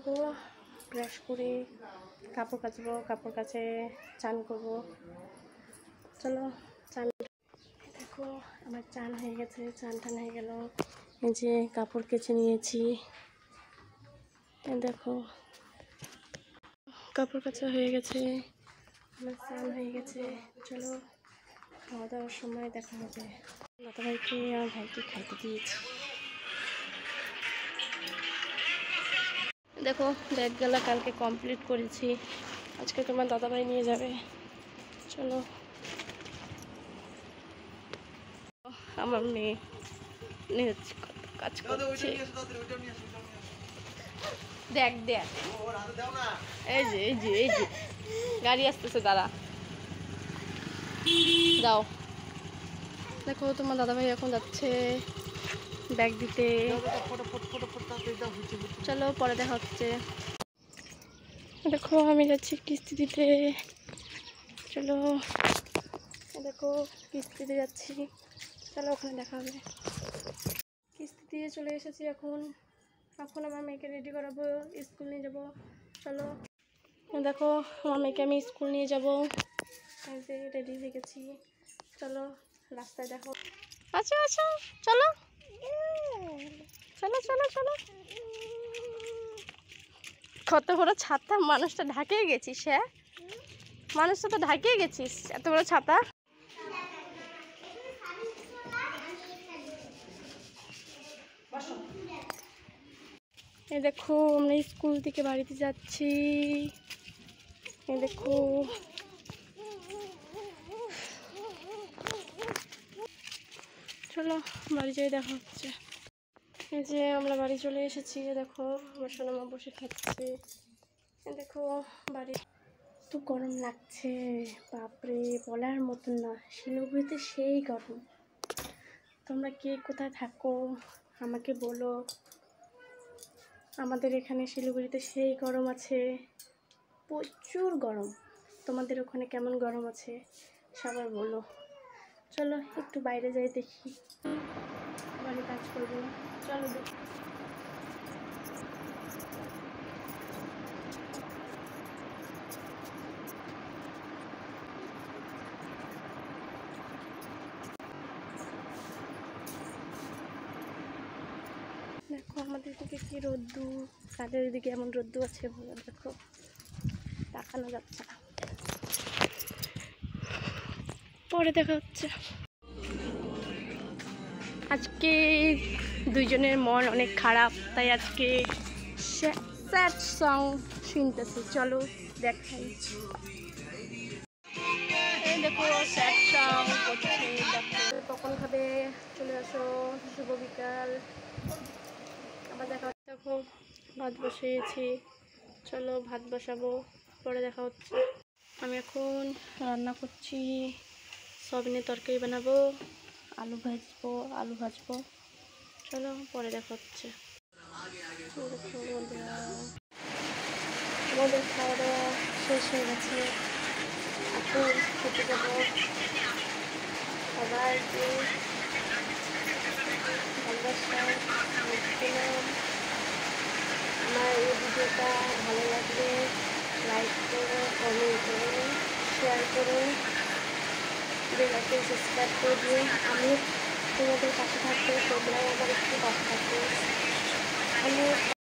উঠবো, ব্রাশ করে কাপড় কাচবো, কাপড় কাচে চান করবো। চলো চান। দেখো আমার চান হয়ে গেছে, চান টান হয়ে গেল। এই যে কাপড় কেচে নিয়েছি, দেখো কাপড় কাচা হয়ে গেছে, আমার চান হয়ে গেছে। চলো খাওয়া দাওয়ার সময় দেখা হবে। দাদা ভাইকে আর ভাইকে খাইতে দিয়েছি। দেখো ব্যাগগুলো কালকে কমপ্লিট করেছি, আজকে তোমার দাদাভাই নিয়ে যাবে। চলো আমার মেয়ে কাজ করছে, দেখ দেখ এই যে এই যে এই যে গাড়ি আসতেছে, দাঁড়া যাও। দেখো তোমার দাদাভাই এখন যাচ্ছে ব্যাগ দিতে। চলো পরে দেখা হচ্ছে। দেখো আমি যাচ্ছি কিস্তি দিতে। চলো দেখো কিস্তিতে যাচ্ছি, চলো ওখানে দেখা হবে। কিস্তি দিয়ে চলে এসেছি। এখন আমার মেয়েকে রেডি করাবো, স্কুল নিয়ে যাবো। চলো দেখো আমার মেয়েকে আমি স্কুল নিয়ে যাবো, রেডি হয়ে গেছি। চলো রাস্তায় দেখো। আচ্ছা আচ্ছা চলো চলো চলো চলো। কত বড় ছাতা, মানুষটা ঢাকিয়ে গেছিস। হ্যাঁ মানুষটা তো ঢাকিয়ে গেছিস, এত বড় ছাতা। এই দেখো আমরা স্কুল থেকে বাড়িতে যাচ্ছি। এই দেখো চলো বাড়ি যাই দেখা হচ্ছে। এই যে আমরা বাড়ি চলে এসেছি। দেখো আমার সোনামা বসে খাচ্ছে। দেখো বাড়ি, তো গরম লাগছে বাপরে, বলার মতন না। শিলিগুড়িতে সেই গরম। তোমরা কে কোথায় থাকো আমাকে বলো। আমাদের এখানে শিলিগুড়িতে সেই গরম আছে, প্রচুর গরম। তোমাদের ওখানে কেমন গরম আছে সবাই বলো। চলো একটু বাইরে যাই দেখি, বাড়ি কাজ করবো। চলো দেখি। দেখো আমাদের দিকে কি রোদ্দু, তাদের দিকে এমন রোদ্দু আছে বলে দেখো তাকানো যাচ্ছে না। পরে দেখা হচ্ছে। আজকে দুইজনের মন অনেক খারাপ, তাই আজকে স্যাড সং শুনতেছি। চলো দেখাই। এই দেখো স্যাড সং করছে, দেখো কখন খাবে চলে আসো। শুভ বিকাল, আবার দেখা হচ্ছে। দেখো ভাত বসিয়েছি, চলো ভাত বসাবো, পরে দেখা হচ্ছে। আমি এখন রান্না করছি, সয়াবিনের তরকারি বানাবো, আলু ভাজবো। চলো পরে দেখা হচ্ছে। আমাদের খাওয়া দাওয়া শেষ হয়ে গেছে, এখন খেতে যাবো। সবাইকে ভালোবাসা দিলাম। আমার এই ভিডিওটা ভালো লাগলে লাইক করো, কমেন্ট করো, শেয়ার করো, বেল আইকন সাবস্ক্রাইব করে দিও। আমি তোমাদের পাশে থাকবো, তোমরাও আমার একটু পাশে থাকবো। আমি